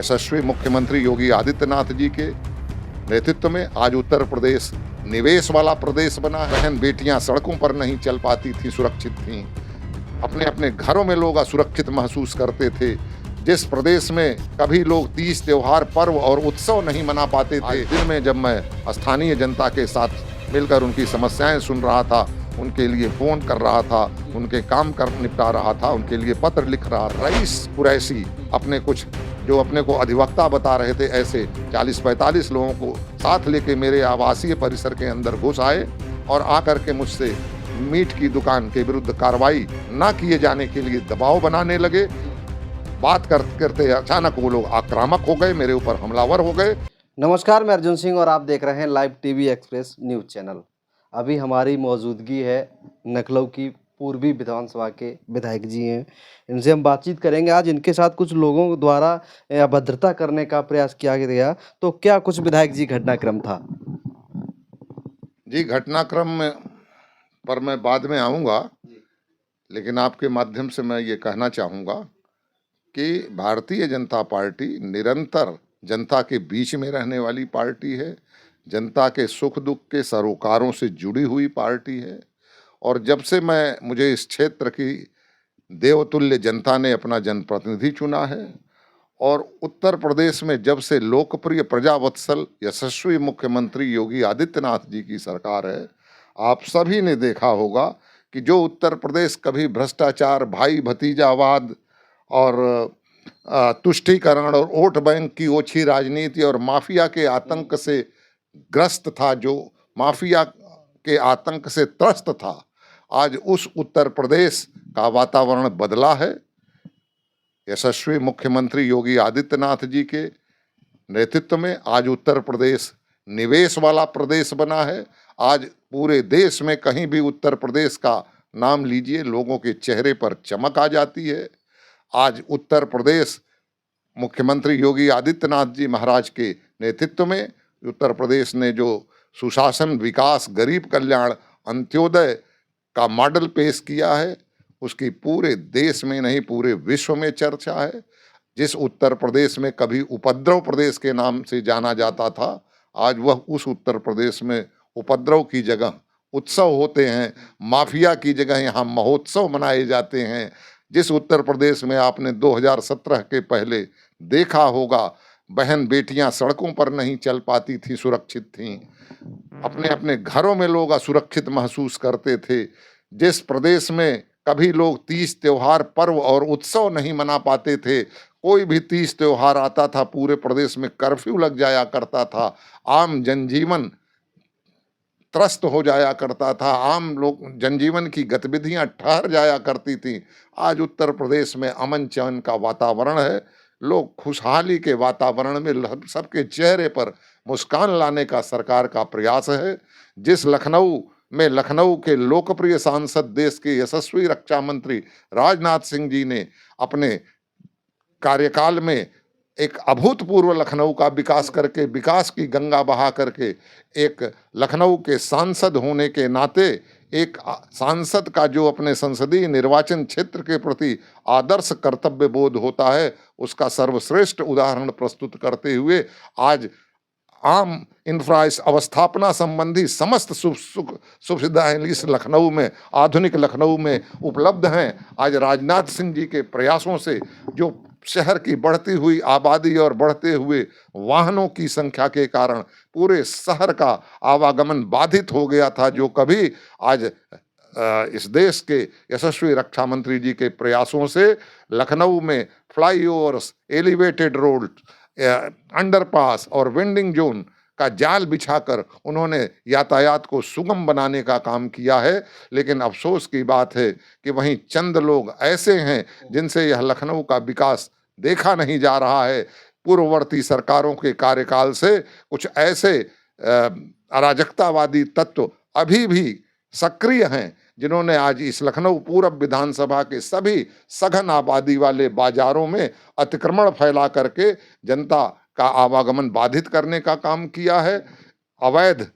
यशस्वी मुख्यमंत्री योगी आदित्यनाथ जी के नेतृत्व में आज उत्तर प्रदेश निवेश वाला प्रदेश बना है। बहन बेटियां सड़कों पर नहीं चल पाती थी, सुरक्षित थीं। अपने अपने घरों में लोग असुरक्षित महसूस करते थे। जिस प्रदेश में कभी लोग तीज त्योहार, पर्व और उत्सव नहीं मना पाते थे, दिन में जब मैं स्थानीय जनता के साथ मिलकर उनकी समस्याएं सुन रहा था, उनके लिए फोन कर रहा था, उनके काम कर निपटा रहा था, उनके लिए पत्र लिख रहा था। रईस कुरैशी अपने को अधिवक्ता बता रहे थे, ऐसे 40-45 लोगों को साथ लेके मेरे आवासीय परिसर के अंदर घुस आए और आकर के मुझसे मीट की दुकान के विरुद्ध कार्रवाई न किए जाने के लिए दबाव बनाने लगे। बात करते करते अचानक वो लोग आक्रामक हो गए, मेरे ऊपर हमलावर हो गए। नमस्कार, मैं अर्जुन सिंह और आप देख रहे हैं live TV express news channel. अभी हमारी मौजूदगी है लखनऊ की पूर्वी विधानसभा के विधायक जी हैं, इनसे हम बातचीत करेंगे। आज इनके साथ कुछ लोगों द्वारा अभद्रता करने का प्रयास किया गया, तो क्या कुछ विधायक जी घटनाक्रम था? जी, घटनाक्रम पर मैं बाद में आऊँगा, लेकिन आपके माध्यम से मैं ये कहना चाहूँगा कि भारतीय जनता पार्टी निरंतर जनता के बीच में रहने वाली पार्टी है, जनता के सुख दुख के सरोकारों से जुड़ी हुई पार्टी है। और जब से मुझे इस क्षेत्र की देवतुल्य जनता ने अपना जनप्रतिनिधि चुना है और उत्तर प्रदेश में जब से लोकप्रिय प्रजावत्सल यशस्वी मुख्यमंत्री योगी आदित्यनाथ जी की सरकार है, आप सभी ने देखा होगा कि जो उत्तर प्रदेश कभी भ्रष्टाचार, भाई भतीजावाद और तुष्टीकरण और वोट बैंक की ओछी राजनीति और माफिया के आतंक से ग्रस्त था, जो माफिया के आतंक से त्रस्त था, आज उस उत्तर प्रदेश का वातावरण बदला है। यशस्वी मुख्यमंत्री योगी आदित्यनाथ जी के नेतृत्व में आज उत्तर प्रदेश निवेश वाला प्रदेश बना है। आज पूरे देश में कहीं भी उत्तर प्रदेश का नाम लीजिए, लोगों के चेहरे पर चमक आ जाती है। आज उत्तर प्रदेश मुख्यमंत्री योगी आदित्यनाथ जी महाराज के नेतृत्व में उत्तर प्रदेश ने जो सुशासन, विकास, गरीब कल्याण, अंत्योदय का मॉडल पेश किया है, उसकी पूरे देश में नहीं पूरे विश्व में चर्चा है। जिस उत्तर प्रदेश में कभी उपद्रव प्रदेश के नाम से जाना जाता था, आज वह उस उत्तर प्रदेश में उपद्रव की जगह उत्सव होते हैं, माफिया की जगह यहाँ महोत्सव मनाए जाते हैं। जिस उत्तर प्रदेश में आपने 2017 के पहले देखा होगा, बहन बेटियां सड़कों पर नहीं चल पाती थी, सुरक्षित थीं। अपने अपने घरों में लोग असुरक्षित महसूस करते थे। जिस प्रदेश में कभी लोग तीज त्योहार, पर्व और उत्सव नहीं मना पाते थे, कोई भी तीज त्योहार आता था पूरे प्रदेश में कर्फ्यू लग जाया करता था, आम जनजीवन त्रस्त हो जाया करता था, आम लोग जनजीवन की गतिविधियां ठहर जाया करती थी। आज उत्तर प्रदेश में अमन चैन का वातावरण है, लोग खुशहाली के वातावरण में सबके चेहरे पर मुस्कान लाने का सरकार का प्रयास है। जिस लखनऊ के लोकप्रिय सांसद, देश के यशस्वी रक्षा मंत्री राजनाथ सिंह जी ने अपने कार्यकाल में एक अभूतपूर्व लखनऊ का विकास करके, विकास की गंगा बहा करके, एक लखनऊ के सांसद होने के नाते एक सांसद का जो अपने संसदीय निर्वाचन क्षेत्र के प्रति आदर्श कर्तव्य बोध होता है, उसका सर्वश्रेष्ठ उदाहरण प्रस्तुत करते हुए आज आम अवस्थापना संबंधी समस्त सुख सुविधाएं इस लखनऊ में, आधुनिक लखनऊ में उपलब्ध हैं। आज राजनाथ सिंह जी के प्रयासों से जो शहर की बढ़ती हुई आबादी और बढ़ते हुए वाहनों की संख्या के कारण पूरे शहर का आवागमन बाधित हो गया था, जो कभी आज इस देश के यशस्वी रक्षा मंत्री जी के प्रयासों से लखनऊ में फ्लाईओवर्स, एलिवेटेड रोड, अंडरपास और वेंडिंग जोन का जाल बिछाकर उन्होंने यातायात को सुगम बनाने का काम किया है। लेकिन अफसोस की बात है कि वहीं चंद लोग ऐसे हैं जिनसे यह लखनऊ का विकास देखा नहीं जा रहा है। पूर्ववर्ती सरकारों के कार्यकाल से कुछ ऐसे अराजकतावादी तत्व अभी भी सक्रिय हैं, जिन्होंने आज इस लखनऊ पूर्व विधानसभा के सभी सघन आबादी वाले बाजारों में अतिक्रमण फैला करके जनता का आवागमन बाधित करने का काम किया है। अवैध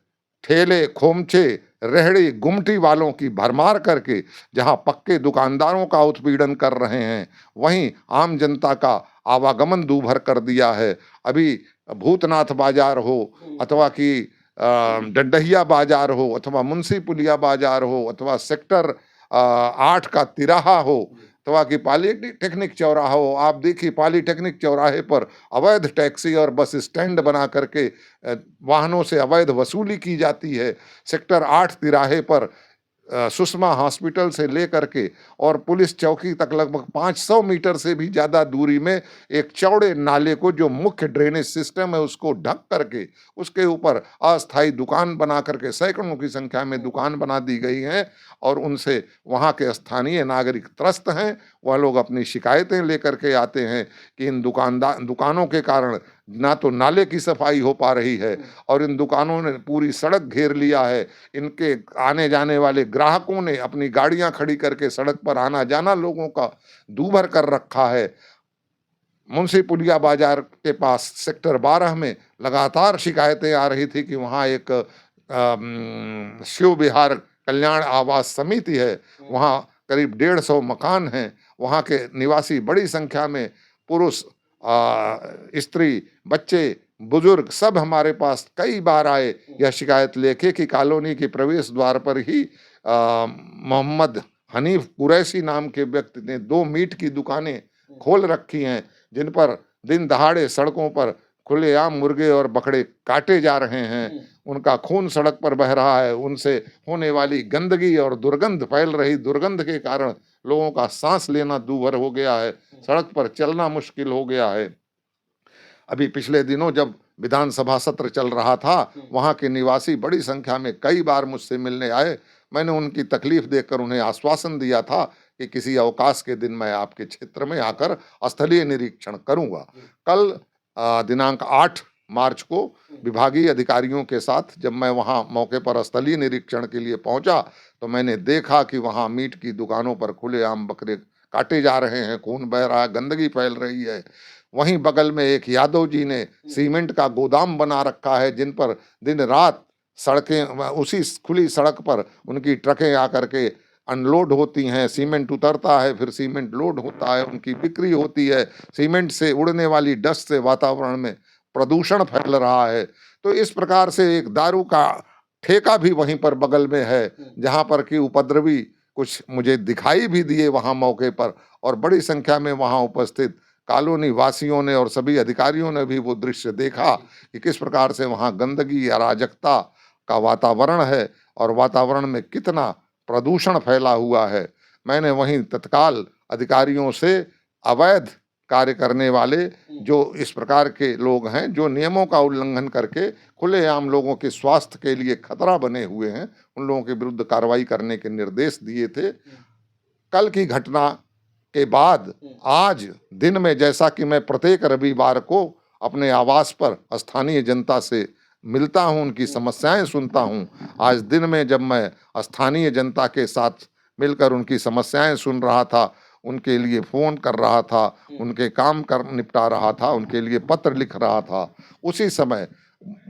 ठेले, खोमचे, रेहड़ी, गुमटी वालों की भरमार करके जहां पक्के दुकानदारों का उत्पीड़न कर रहे हैं, वहीं आम जनता का आवागमन दूभर कर दिया है। अभी भूतनाथ बाजार हो अथवा कि डंडहिया बाजार हो अथवा मुंशी पुलिया बाजार हो अथवा सेक्टर 8 का तिराहा हो अथवा कि पॉलीटेक्निक चौराहा हो, आप देखिए पॉलीटेक्निक चौराहे पर अवैध टैक्सी और बस स्टैंड बना करके वाहनों से अवैध वसूली की जाती है। सेक्टर 8 तिराहे पर सुषमा हॉस्पिटल से लेकर के और पुलिस चौकी तक लगभग 500 मीटर से भी ज़्यादा दूरी में एक चौड़े नाले को, जो मुख्य ड्रेनेज सिस्टम है, उसको ढक करके उसके ऊपर अस्थायी दुकान बना करके सैकड़ों की संख्या में दुकान बना दी गई हैं और उनसे वहाँ के स्थानीय नागरिक त्रस्त हैं। वह लोग अपनी शिकायतें लेकर के आते हैं कि इन दुकानों के कारण ना तो नाले की सफाई हो पा रही है और इन दुकानों ने पूरी सड़क घेर लिया है। इनके आने जाने वाले ग्राहकों ने अपनी गाड़ियां खड़ी करके सड़क पर आना जाना लोगों का दूभर कर रखा है। मुंशी पुलिया बाजार के पास सेक्टर 12 में लगातार शिकायतें आ रही थी कि वहाँ एक शिव विहार कल्याण आवास समिति है, वहाँ करीब 150 मकान हैं, वहाँ के निवासी बड़ी संख्या में पुरुष, स्त्री, बच्चे, बुजुर्ग सब हमारे पास कई बार आए यह शिकायत लेके कि कॉलोनी के प्रवेश द्वार पर ही मोहम्मद हनीफ कुरैशी नाम के व्यक्ति ने 2 मीट की दुकानें खोल रखी हैं, जिन पर दिन दहाड़े सड़कों पर खुलेआम मुर्गे और बकरे काटे जा रहे हैं। उनका खून सड़क पर बह रहा है। उनसे होने वाली गंदगी और दुर्गंध, फैल रही दुर्गंध के कारण लोगों का सांस लेना दूभर हो गया है, सड़क पर चलना मुश्किल हो गया है। अभी पिछले दिनों जब विधानसभा सत्र चल रहा था, वहाँ के निवासी बड़ी संख्या में कई बार मुझसे मिलने आए। मैंने उनकी तकलीफ देखकर उन्हें आश्वासन दिया था कि किसी अवकाश के दिन मैं आपके क्षेत्र में आकर स्थलीय निरीक्षण करूंगा। कल दिनांक 8 मार्च को विभागीय अधिकारियों के साथ जब मैं वहां मौके पर स्थलीय निरीक्षण के लिए पहुंचा तो मैंने देखा कि वहां मीट की दुकानों पर खुलेआम बकरे काटे जा रहे हैं, खून बह रहा है, गंदगी फैल रही है। वहीं बगल में एक यादव जी ने सीमेंट का गोदाम बना रखा है, जिन पर दिन रात सड़कें, उसी खुली सड़क पर उनकी ट्रकें आकर के अनलोड होती हैं, सीमेंट उतरता है, फिर सीमेंट लोड होता है, उनकी बिक्री होती है। सीमेंट से उड़ने वाली डस्ट से वातावरण में प्रदूषण फैल रहा है। तो इस प्रकार से एक दारू का ठेका भी वहीं पर बगल में है, जहां पर कि उपद्रवी कुछ मुझे दिखाई भी दिए वहां मौके पर, और बड़ी संख्या में वहां उपस्थित कॉलोनी वासियों ने और सभी अधिकारियों ने भी वो दृश्य देखा कि किस प्रकार से वहां गंदगी, अराजकता का वातावरण है और वातावरण में कितना प्रदूषण फैला हुआ है। मैंने वहीं तत्काल अधिकारियों से अवैध कार्य करने वाले जो इस प्रकार के लोग हैं, जो नियमों का उल्लंघन करके खुलेआम लोगों के स्वास्थ्य के लिए खतरा बने हुए हैं, उन लोगों के विरुद्ध कार्रवाई करने के निर्देश दिए थे। कल की घटना के बाद आज दिन में, जैसा कि मैं प्रत्येक रविवार को अपने आवास पर स्थानीय जनता से मिलता हूं, उनकी समस्याएं सुनता हूं, आज दिन में जब मैं स्थानीय जनता के साथ मिलकर उनकी समस्याएं सुन रहा था, उनके लिए फोन कर रहा था, उनके काम कर निपटा रहा था, उनके लिए पत्र लिख रहा था, उसी समय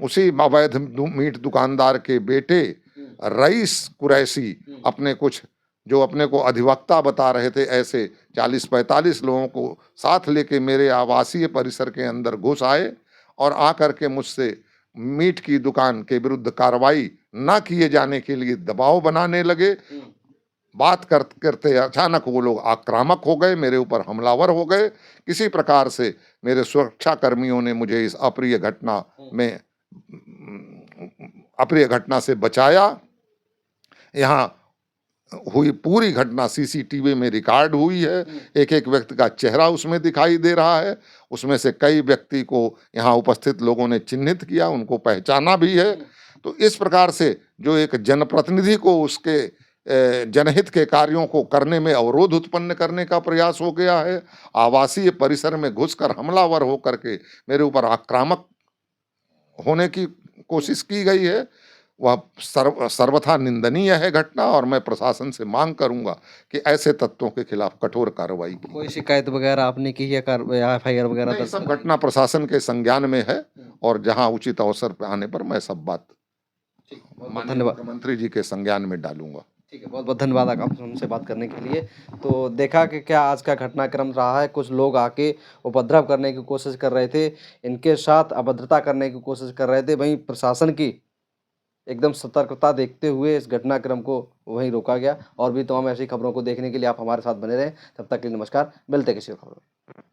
उसी अवैध मीट दुकानदार के बेटे रईस कुरैशी अपने कुछ, जो अपने को अधिवक्ता बता रहे थे, ऐसे 40-45 लोगों को साथ लेके मेरे आवासीय परिसर के अंदर घुस आए और आकर के मुझसे मीट की दुकान के विरुद्ध कार्रवाई न किए जाने के लिए दबाव बनाने लगे। बात करते करते अचानक वो लोग आक्रामक हो गए, मेरे ऊपर हमलावर हो गए। किसी प्रकार से मेरे सुरक्षा कर्मियों ने मुझे इस अप्रिय घटना से बचाया। यहाँ हुई पूरी घटना सीसीटीवी में रिकॉर्ड हुई है। एक एक व्यक्ति का चेहरा उसमें दिखाई दे रहा है। उसमें से कई व्यक्ति को यहाँ उपस्थित लोगों ने चिन्हित किया, उनको पहचाना भी है। तो इस प्रकार से जो एक जनप्रतिनिधि को उसके जनहित के कार्यों को करने में अवरोध उत्पन्न करने का प्रयास हो गया है, आवासीय परिसर में घुसकर हमलावर होकर के मेरे ऊपर आक्रामक होने की कोशिश की गई है, वह सर्वथा निंदनीय है घटना। और मैं प्रशासन से मांग करूंगा कि ऐसे तत्वों के खिलाफ कठोर कार्रवाई की। कोई शिकायत वगैरह आपने की है, FIR वगैरह नहीं, सब घटना प्रशासन के संज्ञान में है और जहां उचित अवसर पे आने पर मैं सब बात बहुत माननीय धन्यवाद। मुख्यमंत्री जी के संज्ञान में डालूंगा। ठीक है, बहुत बहुत धन्यवाद आप हमसे बात करने के लिए। तो देखा कि क्या आज का घटनाक्रम रहा है, कुछ लोग आके उपद्रव करने की कोशिश कर रहे थे, इनके साथ अभद्रता करने की कोशिश कर रहे थे। वहीं प्रशासन की एकदम सतर्कता देखते हुए इस घटनाक्रम को वहीं रोका गया। और भी तमाम ऐसी खबरों को देखने के लिए आप हमारे साथ बने रहें। तब तक के लिए नमस्कार, मिलते हैं किसी और खबर में।